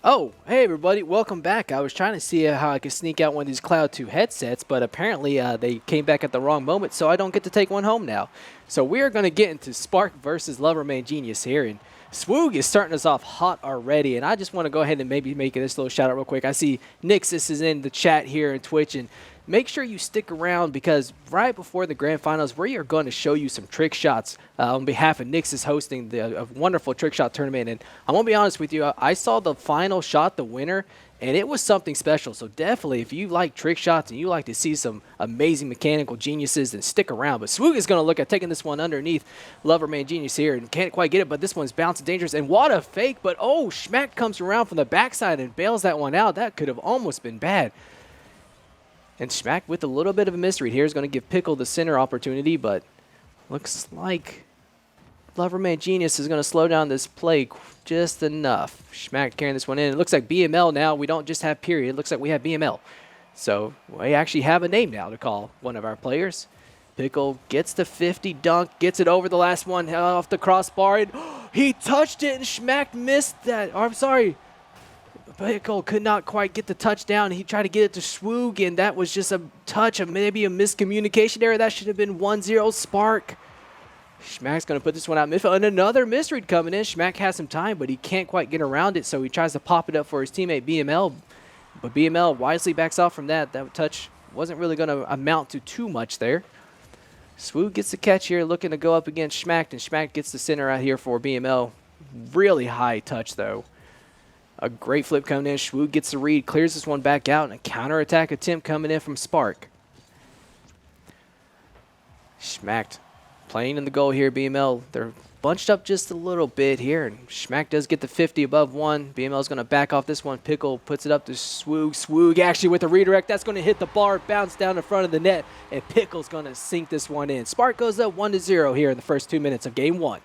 Oh, hey everybody, welcome back. I was trying to see how I could sneak out one of these Cloud 2 headsets, but apparently they came back at the wrong moment, so I don't get to take one home now. So we are going to get into Spark versus Lovermangenius here, and Swoog is starting us off hot already, and I just want to go ahead and maybe make this little shout out real quick. I see Nixus is in the chat here in Twitch, and make sure you stick around because right before the grand finals, we are going to show you some trick shots on behalf of Nixus hosting a wonderful trick shot tournament. And I'm going to be honest with you, I saw the final shot, the winner, and it was something special. So definitely, if you like trick shots and you like to see some amazing mechanical geniuses, then stick around. But Swoog is going to look at taking this one underneath Lovermangenius here and can't quite get it, but this one's bouncing dangerous. And what a fake, but oh, Schmack comes around from the backside and bails that one out. That could have almost been bad. And Schmack with a little bit of a misread here is going to give Pickle the center opportunity, but looks like Lovermangenius is going to slow down this play just enough. Schmack carrying this one in. It looks like BML now. We don't just have period. It looks like we have BML. So we actually have a name now to call one of our players. Pickle gets the 50 dunk, gets it over the last one off the crossbar, and he touched it, and Schmack missed that. Oh, I'm sorry. Pickle could not quite get the touchdown. He tried to get it to Swoog, and that was just a touch of maybe a miscommunication error. That should have been 1-0 Spark. Schmack's going to put this one out midfield, and another misread coming in. Schmack has some time, but he can't quite get around it, so he tries to pop it up for his teammate BML, but BML wisely backs off from that. That touch wasn't really going to amount to too much there. Swoog gets the catch here, looking to go up against Schmack, and Schmack gets the center out here for BML. Really high touch, though. A great flip coming in. Swoog gets the read, clears this one back out, and a counterattack attempt coming in from Spark. Schmacked playing in the goal here, BML. They're bunched up just a little bit here, and Schmack does get the 50 above one. BML is going to back off this one. Pickle puts it up to Swoog. Swoog actually with the redirect. That's going to hit the bar, bounce down in front of the net, and Pickle's going to sink this one in. Spark goes up 1-0 here in the first 2 minutes of game one.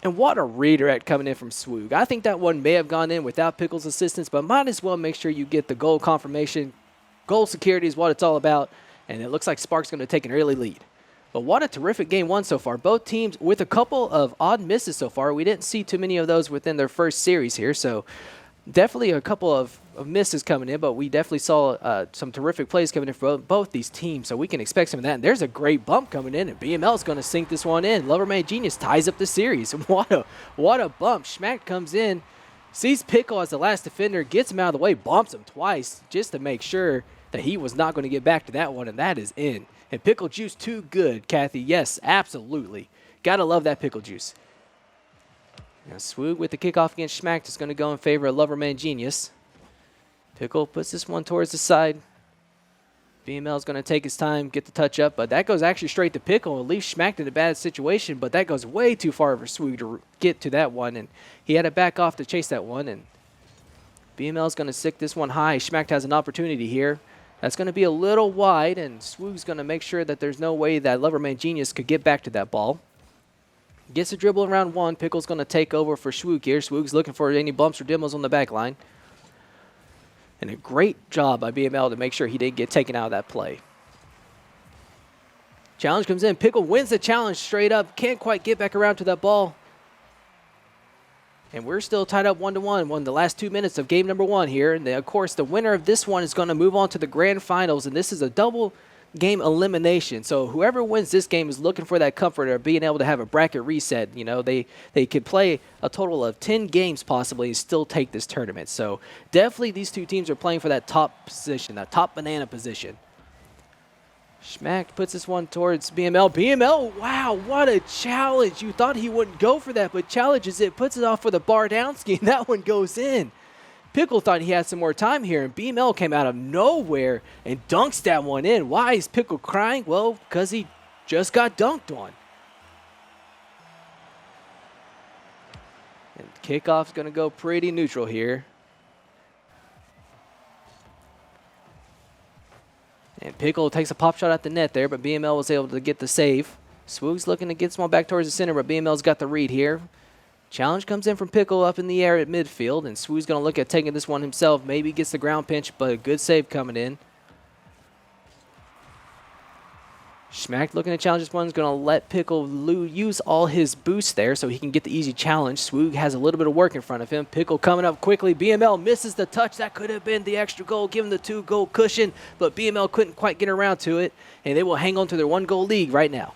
And what a redirect coming in from Swoog. I think that one may have gone in without Pickle's assistance, but might as well make sure you get the goal confirmation. Goal security is what it's all about, and it looks like Spark's going to take an early lead. But what a terrific game one so far. Both teams with a couple of odd misses so far. We didn't see too many of those within their first series here, so definitely a couple of misses coming in, but we definitely saw some terrific plays coming in for both these teams, so we can expect some of that. And there's a great bump coming in, and BML is going to sink this one in. Lovermangenius ties up the series. What a bump. Schmack comes in, sees Pickle as the last defender, gets him out of the way, bumps him twice just to make sure that he was not going to get back to that one, and that is in. And Pickle Juice too good, Kathy. Yes, absolutely. Got to love that Pickle Juice. Now Swoog with the kickoff against Schmack is going to go in favor of Lovermangenius. Pickle puts this one towards the side. BML is going to take his time, get the touch up, but that goes actually straight to Pickle and leaves Schmack in a bad situation, but that goes way too far for Swoog to get to that one, and he had to back off to chase that one, and BML is going to stick this one high. Schmack has an opportunity here. That's going to be a little wide, and Swoog's going to make sure that there's no way that Lovermangenius could get back to that ball. Gets a dribble in round one. Pickle's going to take over for Swoog here. Swoog's looking for any bumps or demos on the back line. And a great job by BML to make sure he didn't get taken out of that play. Challenge comes in. Pickle wins the challenge straight up. Can't quite get back around to that ball. And we're still tied up 1-1. Won the last 2 minutes of game number one here. And of course, the winner of this one is going to move on to the grand finals. And this is a double game elimination. So whoever wins this game is looking for that comfort of being able to have a bracket reset. You know, they could play a total of 10 games possibly and still take this tournament. So definitely these two teams are playing for that top position, that top banana position. Schmack puts this one towards BML. BML, wow, what a challenge. You thought he wouldn't go for that, but challenges it, puts it off for the bar down ski, and that one goes in. Pickle thought he had some more time here, and BML came out of nowhere and dunks that one in. Why is Pickle crying? Well, because he just got dunked on. And kickoff's going to go pretty neutral here. And Pickle takes a pop shot at the net there, but BML was able to get the save. Swoog's looking to get this one back towards the center, but BML's got the read here. Challenge comes in from Pickle up in the air at midfield, and Swoog's going to look at taking this one himself. Maybe gets the ground pinch, but a good save coming in. Schmacked looking to challenge this one. Is going to let Pickle use all his boost there so he can get the easy challenge. Swoog has a little bit of work in front of him. Pickle coming up quickly. BML misses the touch. That could have been the extra goal, given the 2-goal cushion, but BML couldn't quite get around to it, and they will hang on to their 1-goal lead right now.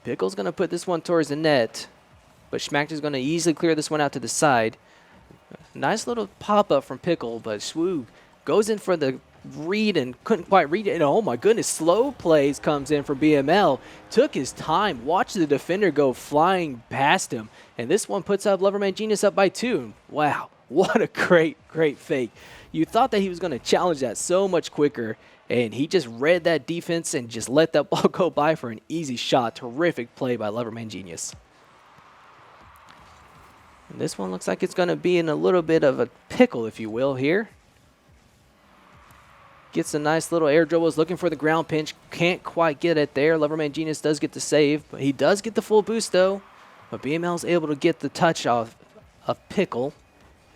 Pickle's going to put this one towards the net, but Schmacked is going to easily clear this one out to the side. Nice little pop-up from Pickle, but Swoog goes in for the read and couldn't quite read it. And oh my goodness, slow plays comes in for BML. Took his time, watched the defender go flying past him. And this one puts up Lovermangenius up by 2. Wow, what a great fake. You thought that he was going to challenge that so much quicker, and he just read that defense and just let that ball go by for an easy shot. Terrific play by Lovermangenius. And this one looks like it's going to be in a little bit of a pickle, if you will, here. Gets a nice little air dribble, is looking for the ground pinch. Can't quite get it there. Lovermangenius does get the save, but he does get the full boost, though. But BML is able to get the touch off of Pickle.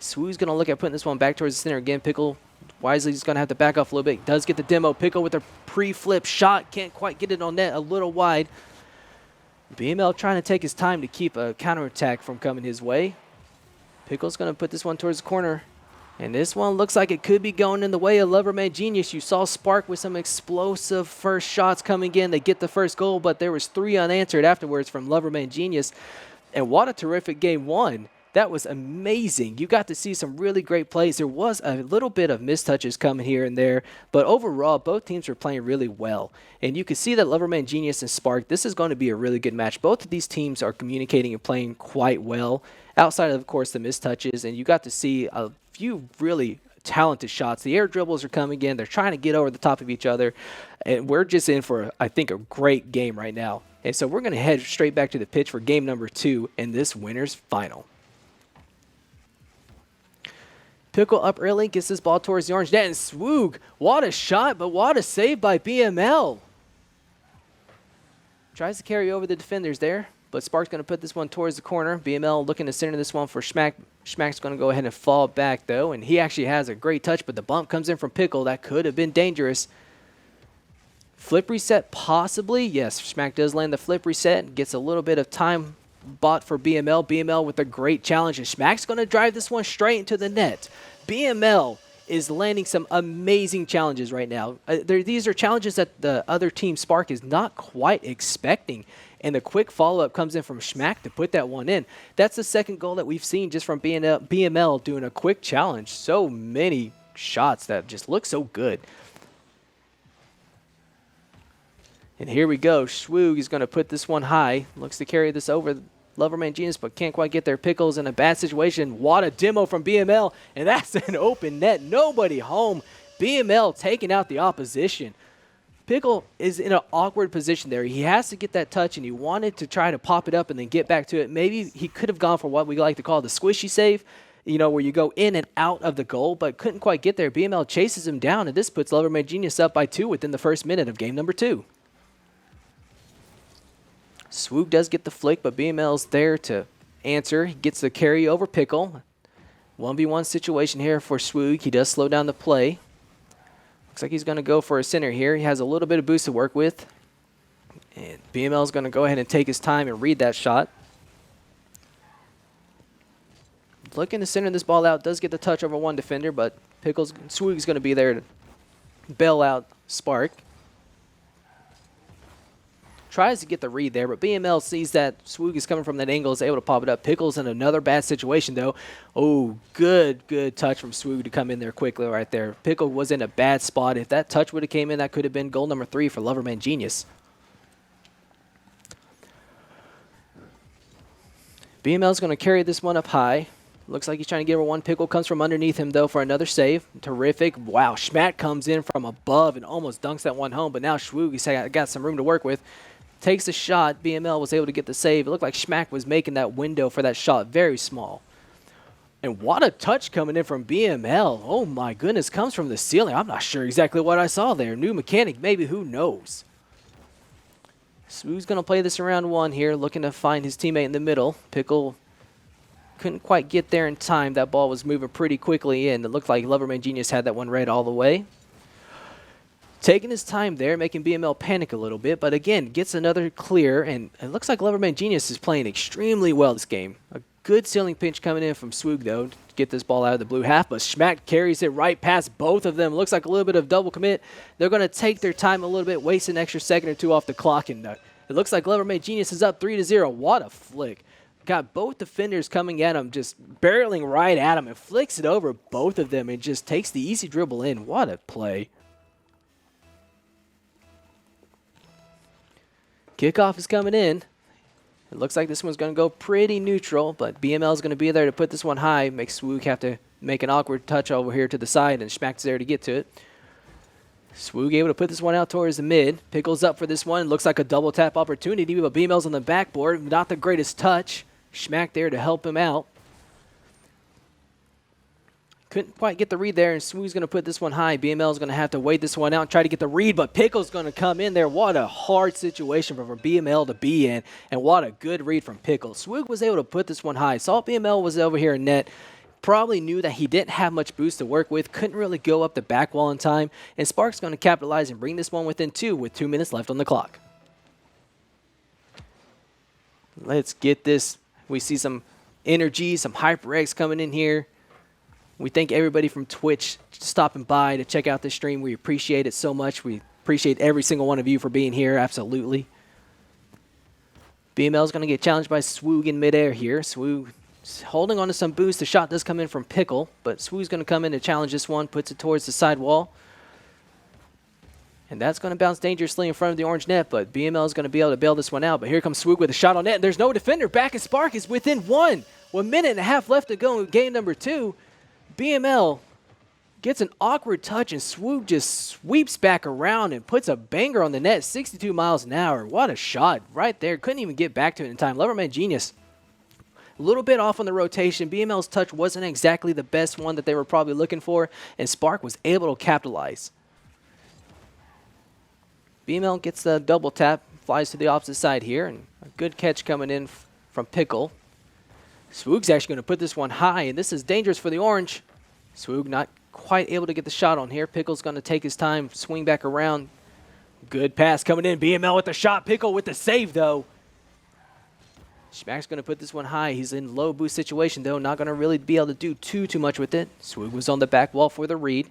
Swoog's going to look at putting this one back towards the center again. Pickle wisely is going to have to back off a little bit. Does get the demo. Pickle with a pre-flip shot. Can't quite get it on net, a little wide. BML trying to take his time to keep a counterattack from coming his way. Pickle's going to put this one towards the corner. And this one looks like it could be going in the way of Lovermangenius. You saw Spark with some explosive first shots coming in. They get the first goal, but there was 3 unanswered afterwards from Lovermangenius. And what a terrific game 1. That was amazing. You got to see some really great plays. There was a little bit of mistouches coming here and there, but overall, both teams were playing really well. And you can see that Lovermangenius and Spark, this is going to be a really good match. Both of these teams are communicating and playing quite well, outside of course, the mistouches, and you got to see a few really talented shots. The air dribbles are coming in. They're trying to get over the top of each other, and we're just in for, I think, a great game right now. And so we're going to head straight back to the pitch for game number 2 in this winner's final. Pickle up early, gets this ball towards the orange net, and Swoog, what a shot, but what a save by BML. Tries to carry over the defenders there, but Spark's going to put this one towards the corner. BML looking to center this one for Schmack. Schmack's going to go ahead and fall back, though, and he actually has a great touch, but the bump comes in from Pickle. That could have been dangerous. Flip reset, possibly. Yes, Schmack does land the flip reset, gets a little bit of time bought for BML. BML with a great challenge, and Schmack's going to drive this one straight into the net. BML is landing some amazing challenges right now. These are challenges that the other team, Spark, is not quite expecting. And the quick follow-up comes in from Schmack to put that one in. That's the second goal that we've seen just from BML doing a quick challenge. So many shots that just look so good. And here we go. Swoog is going to put this one high. Looks to carry this over Lovermangenius, but can't quite get their. Pickles in a bad situation. What a demo from BML, and that's an open net. Nobody home. BML taking out the opposition. Pickle is in an awkward position there. He has to get that touch, and he wanted to try to pop it up and then get back to it. Maybe he could have gone for what we like to call the squishy save, you know, where you go in and out of the goal, but couldn't quite get there. BML chases him down, and this puts Lovermangenius up by 2 within the first minute of game number 2. Swoog does get the flick, but BML's there to answer. He gets the carry over Pickle. 1v1 situation here for Swoog. He does slow down the play. Looks like he's going to go for a center here. He has a little bit of boost to work with. And BML's going to go ahead and take his time and read that shot. Looking to center this ball out. Does get the touch over one defender, but Swoog's going to be there to bail out Spark. Tries to get the read there, but BML sees that Swoog is coming from that angle, is able to pop it up. Pickle's in another bad situation, though. Oh, good touch from Swoog to come in there quickly right there. Pickle was in a bad spot. If that touch would have came in, that could have been goal number 3 for Lovermangenius. BML's going to carry this one up high. Looks like he's trying to get over one. Pickle comes from underneath him, though, for another save. Terrific. Wow, Schmack comes in from above and almost dunks that one home, but now Swoog has got some room to work with. Takes a shot. BML was able to get the save. It looked like Schmack was making that window for that shot very small. And what a touch coming in from BML. Oh, my goodness. Comes from the ceiling. I'm not sure exactly what I saw there. New mechanic, maybe. Who knows? Swoog's going to play this around 1 here, looking to find his teammate in the middle. Pickle couldn't quite get there in time. That ball was moving pretty quickly, and it looked like Lovermangenius had that one read all the way. Taking his time there, making BML panic a little bit, but again, gets another clear, and it looks like Lovermangenius is playing extremely well this game. A good ceiling pinch coming in from Swoog, though, to get this ball out of the blue half, but schmacked carries it right past both of them. Looks like a little bit of double commit. They're going to take their time a little bit, waste an extra second or two off the clock, and it looks like Lovermangenius is up 3-0. What a flick. Got both defenders coming at him, just barreling right at him, and flicks it over both of them, and just takes the easy dribble in. What a play. Kickoff is coming in. It looks like this one's going to go pretty neutral, but BML is going to be there to put this one high. Makes Swoog have to make an awkward touch over here to the side, and schmacked there to get to it. Swoog able to put this one out towards the mid. Pickle's up for this one. Looks like a double tap opportunity, but BML's on the backboard. Not the greatest touch. Schmacked there to help him out. Couldn't quite get the read there, and Swoog's going to put this one high. BML is going to have to wait this one out and try to get the read, but Pickle's going to come in there. What a hard situation for BML to be in, and what a good read from Pickle. Swoog was able to put this one high. Saw BML was over here in net. Probably knew that he didn't have much boost to work with. Couldn't really go up the back wall in time, and Spark's going to capitalize and bring this one within 2 with 2 minutes left on the clock. Let's get this. We see some energy, some HyperX coming in here. We thank everybody from Twitch stopping by to check out this stream. We appreciate it so much. We appreciate every single one of you for being here, absolutely. BML is going to get challenged by Swoog in midair here. Swoog holding on to some boost. The shot does come in from Pickle, but Swoog's going to come in to challenge this one, puts it towards the side wall. And that's going to bounce dangerously in front of the orange net, but BML is going to be able to bail this one out. But here comes Swoog with a shot on net, and there's no defender. Back and Spark is within 1. 1 minute and a half left to go in game number 2. BML gets an awkward touch, and Swoog just sweeps back around and puts a banger on the net, 62 miles an hour. What a shot right there. Couldn't even get back to it in time. Lovermangenius, a little bit off on the rotation. BML's touch wasn't exactly the best one that they were probably looking for, and Spark was able to capitalize. BML gets the double tap, flies to the opposite side here, and a good catch coming in from Pickle. Swoog's actually going to put this one high, and this is dangerous for the orange. Swoog not quite able to get the shot on here. Pickle's going to take his time, swing back around. Good pass coming in. BML with the shot. Pickle with the save, though. Schmack's going to put this one high. He's in low boost situation, though. Not going to really be able to do too much with it. Swoog was on the back wall for the read.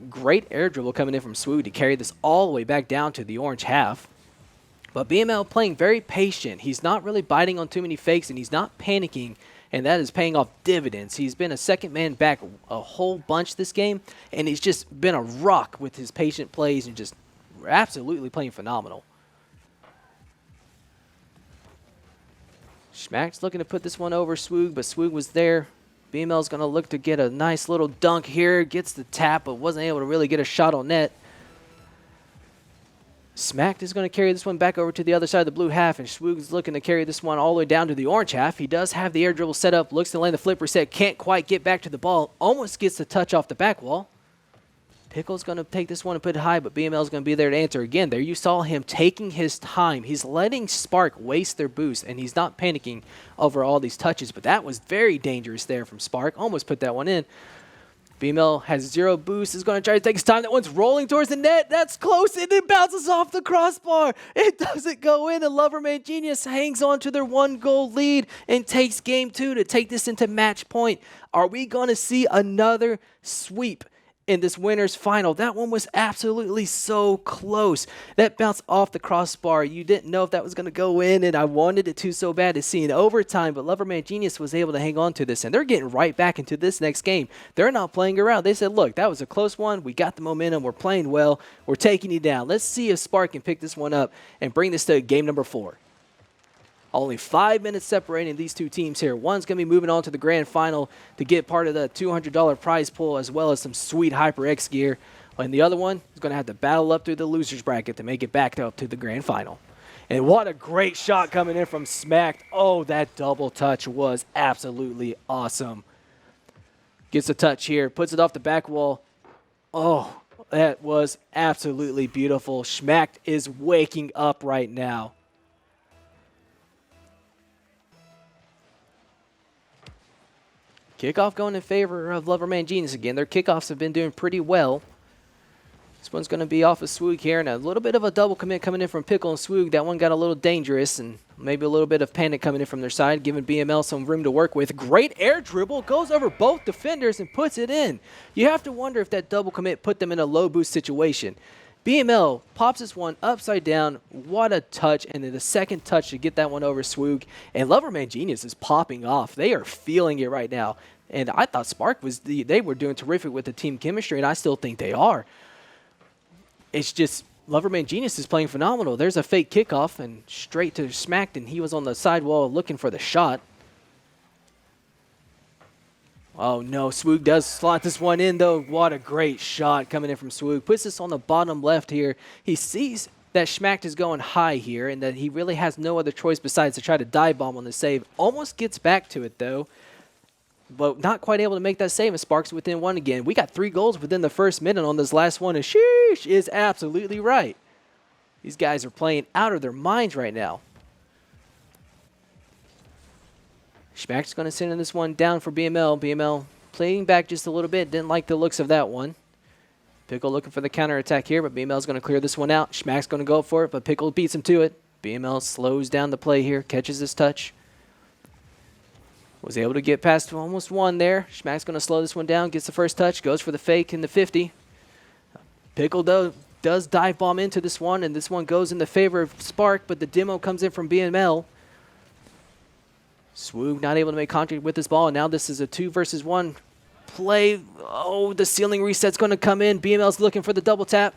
Great air dribble coming in from Swoog to carry this all the way back down to the orange half. But BML playing very patient. He's not really biting on too many fakes, and he's not panicking, and that is paying off dividends. He's been a second man back a whole bunch this game, and he's just been a rock with his patient plays and just absolutely playing phenomenal. Schmack's looking to put this one over Swoog, but Swoog was there. BML's going to look to get a nice little dunk here. Gets the tap, but wasn't able to really get a shot on net. Schmacked is going to carry this one back over to the other side of the blue half, and Swoog is looking to carry this one all the way down to the orange half. He does have the air dribble set up, looks to land the flip reset, can't quite get back to the ball, almost gets the touch off the back wall. Pickle's going to take this one and put it high, but BML is going to be there to answer again. There you saw him taking his time. He's letting Spark waste their boost, and he's not panicking over all these touches, but that was very dangerous there from Spark. Almost put that one in. BML has 0 boost, is going to try to take his time. That one's rolling towards the net. That's close, and it bounces off the crossbar. It doesn't go in, and Lovermangenius hangs on to their 1-goal lead and takes game 2 to take this into match point. Are we going to see another sweep in this winner's final? That one was absolutely so close. That bounced off the crossbar. You didn't know if that was going to go in, and I wanted it to so bad to see in overtime, but Lovermangenius was able to hang on to this, and they're getting right back into this next game. They're not playing around. They said, look, that was a close one. We got the momentum. We're playing well. We're taking you down. Let's see if Spark can pick this one up and bring this to game number 4. Only 5 minutes separating these two teams here. One's going to be moving on to the grand final to get part of the $200 prize pool as well as some sweet HyperX gear. And the other one is going to have to battle up through the loser's bracket to make it back up to the grand final. And what a great shot coming in from Schmacked. Oh, that double touch was absolutely awesome. Gets a touch here, puts it off the back wall. Oh, that was absolutely beautiful. Schmacked is waking up right now. Kickoff going in favor of Lovermangenius again. Their kickoffs have been doing pretty well. This one's going to be off of Swoog here, and a little bit of a double commit coming in from Pickle and Swoog. That one got a little dangerous, and maybe a little bit of panic coming in from their side, giving BML some room to work with. Great air dribble, goes over both defenders and puts it in. You have to wonder if that double commit put them in a low boost situation. BML pops this one upside down. What a touch, and then the second touch to get that one over Swoog. And Lovermangenius is popping off. They are feeling it right now. And I thought Spark they were doing terrific with the team chemistry, and I still think they are. It's just Lovermangenius is playing phenomenal. There's a fake kickoff and straight to schmacked, and he was on the sidewall looking for the shot. Oh no, Swoog does slot this one in though. What a great shot coming in from Swoog. Puts this on the bottom left here. He sees that schmacked is going high here and that he really has no other choice besides to try to dive bomb on the save. Almost gets back to it though, but not quite able to make that save, and Sparks within one again. We got 3 goals within the first minute on this last one, and sheesh is absolutely right. These guys are playing out of their minds right now. Schmack's going to send this one down for BML. BML playing back just a little bit. Didn't like the looks of that one. Pickle looking for the counter attack here, but BML's going to clear this one out. Schmack's going to go for it, but Pickle beats him to it. BML slows down the play here, catches his touch. Was able to get past almost one there. Schmack's going to slow this one down, gets the first touch, goes for the fake in the 50. Pickle, though, does dive bomb into this one, and this one goes in the favor of Spark, but the demo comes in from BML. Swoog not able to make contact with this ball, and now this is a 2 versus 1 play. Oh, the ceiling reset's going to come in. BML's looking for the double tap.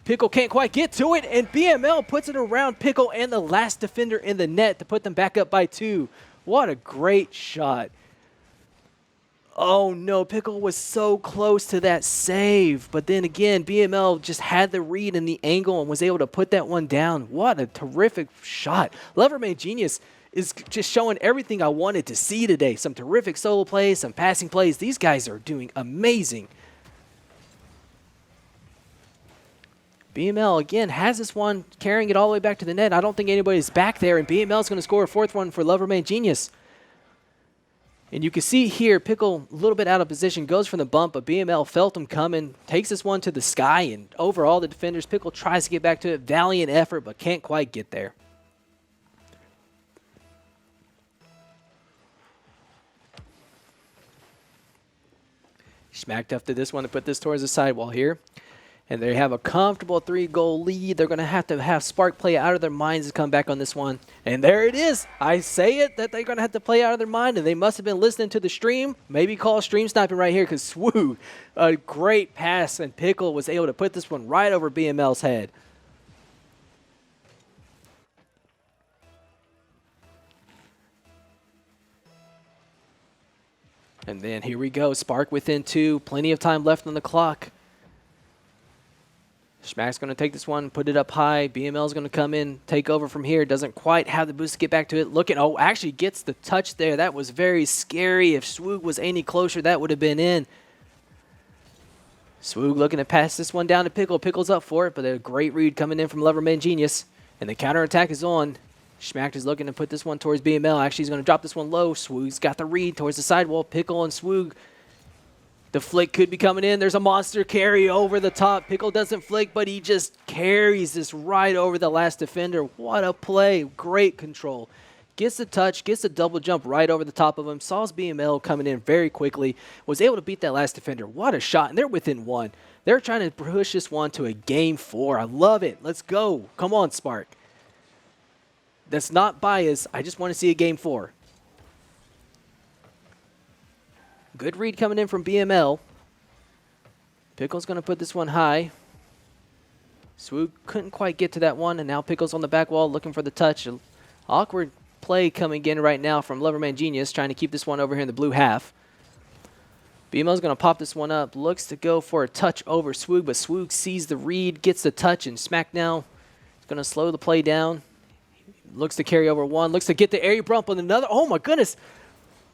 Pickle can't quite get to it, and BML puts it around Pickle and the last defender in the net to put them back up by 2. What a great shot. Oh no, Pickle was so close to that save. But then again, BML just had the read and the angle and was able to put that one down. What a terrific shot. Lovermangenius is just showing everything I wanted to see today. Some terrific solo plays, some passing plays. These guys are doing amazing. BML, again, has this one, carrying it all the way back to the net. I don't think anybody's back there, and BML is going to score a 4th one for Lovermangenius. And you can see here, Pickle, a little bit out of position, goes from the bump, but BML felt him coming, takes this one to the sky, and over all the defenders, Pickle tries to get back to it. Valiant effort, but can't quite get there. Schmacked after this one to put this towards the sidewall here. And they have a comfortable 3-goal lead. They're going to have Spark play out of their minds to come back on this one. And there it is. I say it, that they're going to have to play out of their mind, and they must have been listening to the stream. Maybe call stream sniping right here because Swoog, a great pass, and Pickle was able to put this one right over BML's head. And then here we go. Spark within 2. Plenty of time left on the clock. Schmack's going to take this one, put it up high. BML's going to come in, take over from here. Doesn't quite have the boost to get back to it. Looking, oh, actually gets the touch there. That was very scary. If Swoog was any closer, that would have been in. Swoog looking to pass this one down to Pickle. Pickle's up for it, but a great read coming in from Lovermangenius. And the counterattack is on. Schmacked is looking to put this one towards BML. Actually, he's going to drop this one low. Swoog's got the read towards the sidewall. Pickle and Swoog. The flick could be coming in. There's a monster carry over the top. Pickle doesn't flick, but he just carries this right over the last defender. What a play. Great control. Gets the touch, gets the double jump right over the top of him. Saw his BML coming in very quickly. Was able to beat that last defender. What a shot. And they're within 1. They're trying to push this one to a game 4. I love it. Let's go. Come on, Spark. That's not bias. I just want to see a game 4. Good read coming in from BML. Pickle's going to put this one high. Swoog couldn't quite get to that one, and now Pickle's on the back wall looking for the touch. An awkward play coming in right now from Lovermangenius, trying to keep this one over here in the blue half. BML's going to pop this one up. Looks to go for a touch over Swoog, but Swoog sees the read, gets the touch, and smack now. It's going to slow the play down. Looks to carry over one. Looks to get the area bump on another. Oh, my goodness.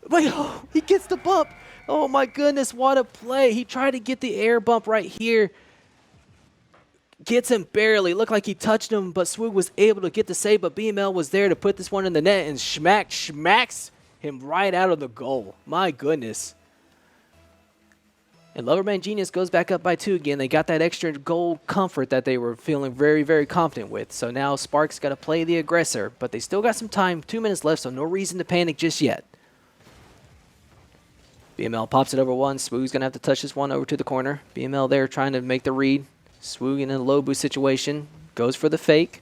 Wait, oh, he gets the bump. Oh, my goodness, what a play. He tried to get the air bump right here. Gets him barely. Looked like he touched him, but Swoog was able to get the save, but BML was there to put this one in the net, and smacks him right out of the goal. My goodness. And Lovermangenius goes back up by 2 again. They got that extra goal comfort that they were feeling very, very confident with. So now Spark's got to play the aggressor, but they still got some time, 2 minutes left, so no reason to panic just yet. BML pops it over 1. Swoog's going to have to touch this one over to the corner. BML there trying to make the read. Swoog in a low boost situation. Goes for the fake.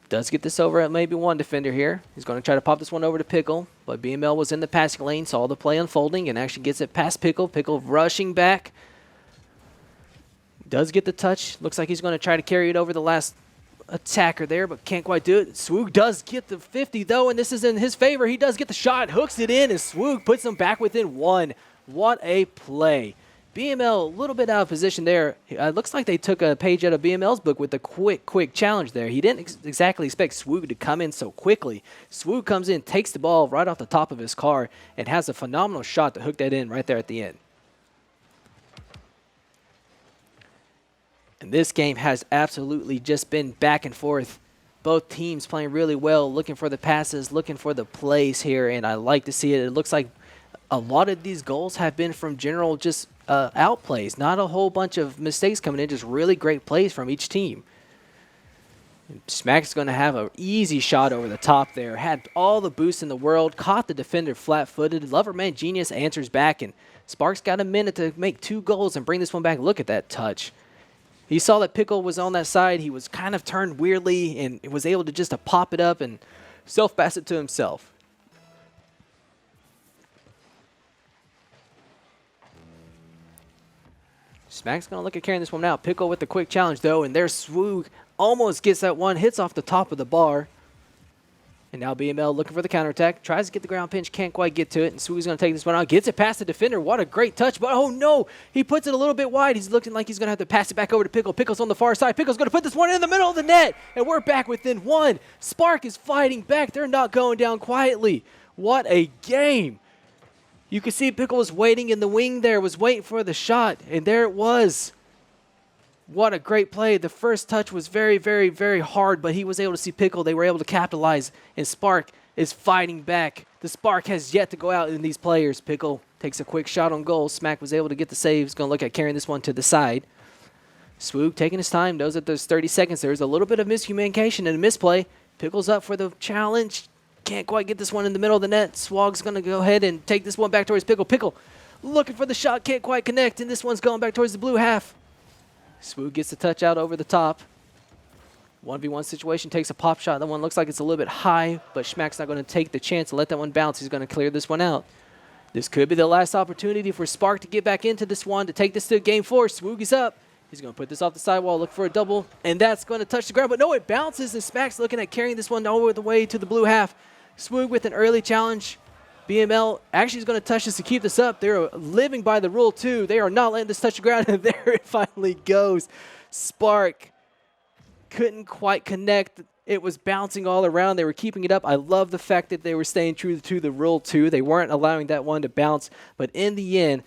Does get this over at maybe 1 defender here. He's going to try to pop this one over to Pickle, but BML was in the passing lane, saw the play unfolding, and actually gets it past Pickle. Pickle rushing back. Does get the touch. Looks like he's going to try to carry it over the last attacker there, but can't quite do it. Swoog does get the 50, though, and this is in his favor. He does get the shot, hooks it in, and Swoog puts him back within 1. What a play. BML a little bit out of position there. Looks like they took a page out of BML's book with a quick challenge there. He didn't exactly expect Swoog to come in so quickly. Swoog comes in, takes the ball right off the top of his car, and has a phenomenal shot to hook that in right there at the end. And this game has absolutely just been back and forth. Both teams playing really well, looking for the passes, looking for the plays here, and I like to see it. It looks like a lot of these goals have been from general just outplays, not a whole bunch of mistakes coming in, just really great plays from each team. Schmack's going to have an easy shot over the top there. Had all the boost in the world, caught the defender flat-footed. Lovermangenius answers back, and Sparks got a minute to make 2 goals and bring this one back. Look at that touch. He saw that Pickle was on that side. He was kind of turned weirdly and was able to just pop it up and self-pass it to himself. Smack's going to look at carrying this one out. Pickle with the quick challenge, though, and there's Swoog. Almost gets that one, hits off the top of the bar. And now BML looking for the counterattack. Tries to get the ground pinch, can't quite get to it. And Swoog's going to take this one out. Gets it past the defender. What a great touch. But, oh, no. He puts it a little bit wide. He's looking like he's going to have to pass it back over to Pickle. Pickle's on the far side. Pickle's going to put this one in the middle of the net. And we're back within 1. Spark is fighting back. They're not going down quietly. What a game. You can see Pickle was waiting in the wing there, was waiting for the shot, and there it was. What a great play. The first touch was very, very, very hard, but he was able to see Pickle. They were able to capitalize, and Spark is fighting back. The Spark has yet to go out in these players. Pickle takes a quick shot on goal. Smack was able to get the save. He's going to look at carrying this one to the side. Swoog taking his time, knows that there's 30 seconds. There's a little bit of miscommunication and a misplay. Pickle's up for the challenge. Can't quite get this one in the middle of the net. Swoog's going to go ahead and take this one back towards Pickle. Pickle looking for the shot, can't quite connect, and this one's going back towards the blue half. Swoog gets the touch out over the top. 1v1 situation, takes a pop shot. That one looks like it's a little bit high, but Schmack's not going to take the chance to let that one bounce. He's going to clear this one out. This could be the last opportunity for Spark to get back into this one, to take this to game 4. Swoog is up. He's going to put this off the sidewall, look for a double, and that's going to touch the ground. But no, it bounces, and Smack's looking at carrying this one all the way to the blue half. Swoog with an early challenge. BML actually is going to touch this to keep this up. They're living by the rule, too. They are not letting this touch the ground, and there it finally goes. Spark couldn't quite connect. It was bouncing all around. They were keeping it up. I love the fact that they were staying true to the rule, too. They weren't allowing that one to bounce, but in the end,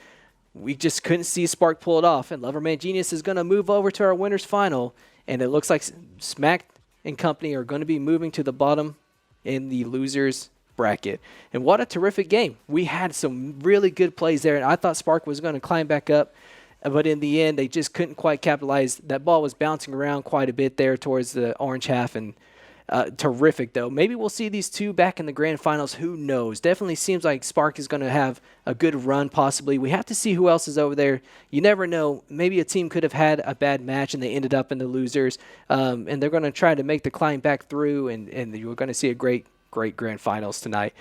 we just couldn't see Spark pull it off, and Lovermangenius is going to move over to our winners final, and it looks like Smack and company are going to be moving to the bottom in the losers bracket. And what a terrific game. We had some really good plays there, and I thought Spark was going to climb back up, but in the end, they just couldn't quite capitalize. That ball was bouncing around quite a bit there towards the orange half, and terrific, though. Maybe we'll see these two back in the grand finals. Who knows? Definitely seems like Spark is going to have a good run, possibly. We have to see who else is over there. You never know. Maybe a team could have had a bad match and they ended up in the losers, and they're going to try to make the climb back through, and you're going to see a great grand finals tonight.